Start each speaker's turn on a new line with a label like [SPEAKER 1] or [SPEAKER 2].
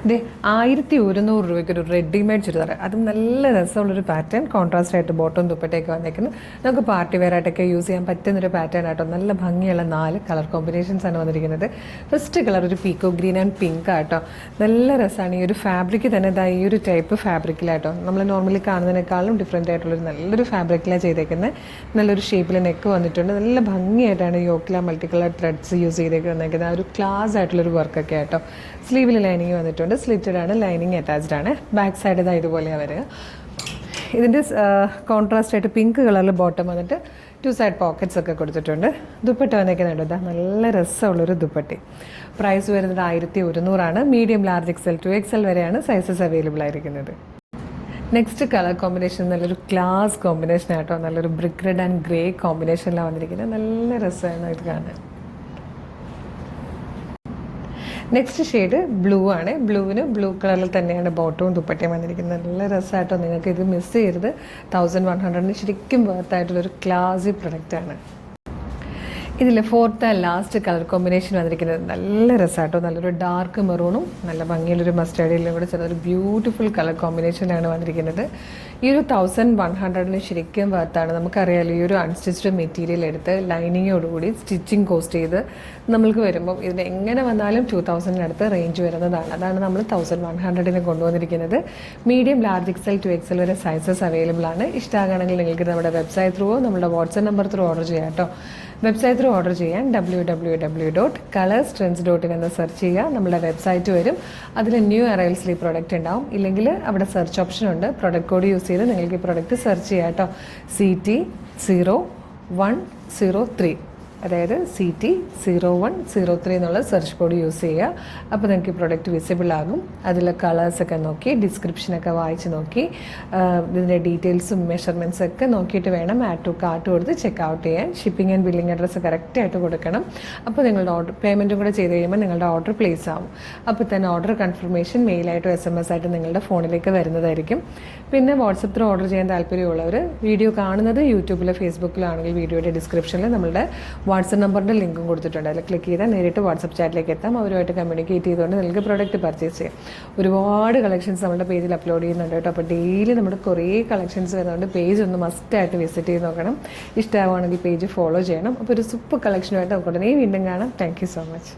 [SPEAKER 1] ഇത് 1100 രൂപയ്ക്ക് ഒരു റെഡിമെയ്ഡ് ചുരിദാർ, അതും നല്ല രസമുള്ളൊരു പാറ്റേൺ, കോൺട്രാസ്റ്റ് ആയിട്ട് ബോട്ടം ദുപ്പട്ടയൊക്കെ വന്നേക്കുന്നത്. നമുക്ക് പാർട്ടി വെയർ ആയിട്ടൊക്കെ യൂസ് ചെയ്യാൻ പറ്റുന്നൊരു പാറ്റേൺ ആട്ടോ. നല്ല ഭംഗിയുള്ള 4 കളർ കോമ്പിനേഷൻസ് ആണ് വന്നിരിക്കുന്നത്. ഫസ്റ്റ് കളർ ഒരു പീക്കോ ഗ്രീൻ ആൻഡ് പിങ്ക് ആട്ടോ. നല്ല രസമാണ്. ഈ ഒരു ഫാബ്രിക് തന്നെ ഈ ഒരു ടൈപ്പ് ഫാബ്രിക്കിലാട്ടോ, നമ്മൾ നോർമലി കാണുന്നതിനേക്കാളും ഡിഫറെൻ്റ് ആയിട്ടുള്ളൊരു നല്ലൊരു ഫാബ്രിക്കിലാണ് ചെയ്തേക്കുന്നത്. നല്ലൊരു ഷേപ്പിൽ നെക്ക് വന്നിട്ടുണ്ട്. നല്ല ഭംഗിയായിട്ടാണ് യോക്കില മൾട്ടി കളർ ത്രെഡ്സ് യൂസ് ചെയ്തേക്ക് വന്നേക്കുന്നത്. ആ ഒരു ക്ലാസ് ആയിട്ടുള്ളൊരു വർക്കൊക്കെ ആട്ടോ. സ്ലീവിൽ ലൈനിങ് വന്നിട്ടുണ്ട്. സ്ലിറ്റഡ് ആണ്, ലൈനിങ് അറ്റാച്ച്ഡ് ആണ്. ബാക്ക് സൈഡ് ഇതാ ഇതുപോലെയാണ് വരിക. ഇതിൻ്റെ കോൺട്രാസ്റ്റ് ആയിട്ട് പിങ്ക് കളറിൽ ബോട്ടം വന്നിട്ട് 2 സൈഡ് പോക്കറ്റ്സ് ഒക്കെ കൊടുത്തിട്ടുണ്ട്. ദുപ്പട്ട വന്നേക്കുന്നുണ്ട്. ഇതാ നല്ല രസമുള്ളൊരു ദുപ്പട്ടി. പ്രൈസ് വരുന്നത് 1100 medium large XL to XL വരെയാണ് സൈസസ് അവൈലബിൾ ആയിരിക്കുന്നത്. നെക്സ്റ്റ് കളർ കോമ്പിനേഷൻ നല്ലൊരു ക്ലാസ് കോമ്പിനേഷൻ ആട്ടോ. നല്ലൊരു ബ്രിക്ക് റെഡ് ആൻഡ് ഗ്രേ കോമ്പിനേഷനിലാണ് വന്നിരിക്കുന്നത്. നല്ല രസമാണ് ഇത് കാണാൻ. നെക്സ്റ്റ് ഷെയ്ഡ് ബ്ലൂ ആണ്. ബ്ലൂവിന് ബ്ലൂ കളറിൽ തന്നെയാണ് ബോട്ടവും ദുപ്പട്ടയും വന്നിരിക്കുന്നത്. നല്ല രസമായിട്ടോ. നിങ്ങൾക്ക് ഇത് മിസ് ചെയ്യരുത്. 1100 ശരിക്കും വേർത്തായിട്ടുള്ളൊരു ക്ലാസി പ്രൊഡക്റ്റാണ്. ഇതിൽ 4th and last colour combination വന്നിരിക്കുന്നത് നല്ല രസമായിട്ടോ. നല്ലൊരു ഡാർക്ക് മെറൂണും നല്ല ഭംഗിയുള്ളൊരു മസ്റ്റേർഡിലും കൂടെ ചേർന്നൊരു ബ്യൂട്ടിഫുൾ കളർ കോമ്പിനേഷനാണ് വന്നിരിക്കുന്നത്. ഈ ഒരു 1100 ശരിക്കും വർത്താണ്. നമുക്കറിയാലോ, ഈ ഒരു അൺസ്റ്റിച്ച്ഡ് മെറ്റീരിയൽ എടുത്ത് ലൈനിങ്ങോടുകൂടി സ്റ്റിച്ചിങ് കോസ്റ്റ് ചെയ്ത് നമ്മൾക്ക് വരുമ്പം ഇതിന് എങ്ങനെ വന്നാലും 2000 റേഞ്ച് വരുന്നതാണ്. അതാണ് നമ്മൾ 1100 കൊണ്ടുവന്നിരിക്കുന്നത്. Medium large XL to XL വരെ സൈസസ് അവൈലബിൾ ആണ്. ഇഷ്ടമാകണമെങ്കിൽ നിങ്ങൾക്ക് നമ്മുടെ വെബ്സൈറ്റ് ത്രൂവോ നമ്മുടെ വാട്സ്ആപ്പ് നമ്പർ ത്രൂ ഓർഡർ ചെയ്യാം കേട്ടോ. വെബ്സൈറ്റ് ത്രൂ ഓർഡർ ചെയ്യാൻ www.colorstrends.in എന്ന് സെർച്ച് ചെയ്യുക. നമ്മുടെ വെബ്സൈറ്റ് വരും. അതിൽ ന്യൂ അറൈവൽസിൽ ഈ പ്രോഡക്റ്റ് ഉണ്ടാവും. ഇല്ലെങ്കിൽ അവിടെ സെർച്ച് ഓപ്ഷൻ ഉണ്ട്. പ്രോഡക്റ്റ് കോഡ് യൂസ് ചെയ്ത് നിങ്ങൾക്ക് ഈ പ്രോഡക്റ്റ് സെർച്ച് ചെയ്യാം കേട്ടോ. CT0103, അതായത് CT0103 എന്നുള്ള സെർച്ച് കോഡ് യൂസ് ചെയ്യുക. അപ്പോൾ നിങ്ങൾക്ക് ഈ പ്രൊഡക്റ്റ് വിസിബിൾ ആകും. അതിലെ കളേഴ്സൊക്കെ നോക്കി ഡിസ്ക്രിപ്ഷനൊക്കെ വായിച്ച് നോക്കി ഇതിൻ്റെ ഡീറ്റെയിൽസും മെഷർമെൻറ്റ്സും ഒക്കെ നോക്കിയിട്ട് വേണം ആഡ് ടു കാർട്ട് കൊടുത്ത് ചെക്ക് ഔട്ട് ചെയ്യാൻ. ഷിപ്പിംഗ് ആൻഡ് ബില്ലിംഗ് അഡ്രസ്സ് കറക്റ്റായിട്ട് കൊടുക്കണം. അപ്പോൾ നിങ്ങളുടെ ഓർഡർ പേയ്മെൻറ്റും കൂടെ ചെയ്ത് കഴിയുമ്പോൾ നിങ്ങളുടെ ഓർഡർ പ്ലേസ് ആവും. അപ്പോൾ തന്നെ ഓർഡർ കൺഫർമേഷൻ മെയിലായിട്ടോ SMS ആയിട്ട് നിങ്ങളുടെ ഫോണിലേക്ക് വരുന്നതായിരിക്കും. പിന്നെ വാട്സപ്പ് ത്രൂ ഓർഡർ ചെയ്യാൻ താല്പര്യമുള്ളവർ വീഡിയോ കാണുന്നത് യൂട്യൂബിലോ ഫേസ്ബുക്കിലോ ആണെങ്കിൽ വീഡിയോയുടെ ഡിസ്ക്രിപ്ഷനിൽ നമ്മളുടെ വാട്സപ്പ് നമ്പറിൻ്റെ ലിങ്കും കൊടുത്തിട്ടുണ്ട്. അതിൽ ക്ലിക്ക് ചെയ്താൽ നേരിട്ട് വാട്സപ്പ് ചാറ്റിലേക്ക് എത്താം. അവരുമായിട്ട് കമ്മ്യൂണിക്കേറ്റ് ചെയ്തുകൊണ്ട് നിങ്ങൾക്ക് പ്രോഡക്റ്റ് പർച്ചേസ് ചെയ്യാം. ഒരുപാട് കളക്ഷൻസ് നമ്മുടെ പേജിൽ അപ്ലോഡ് ചെയ്യുന്നുണ്ട് കേട്ടോ. അപ്പോൾ ഡെയിലി നമ്മുടെ കുറേ കളക്ഷൻസ് വരുന്നതുകൊണ്ട് പേജ് ഒന്ന് മസ്റ്റായിട്ട് വിസിറ്റ് ചെയ്ത് നോക്കണം. ഇഷ്ടമാവുകയാണെങ്കിൽ പേജ് ഫോളോ ചെയ്യണം. അപ്പോൾ ഒരു സൂപ്പർ കളക്ഷനുമായിട്ട് നമുക്ക് ഉടനെ വീണ്ടും കാണാം. Thank you so much.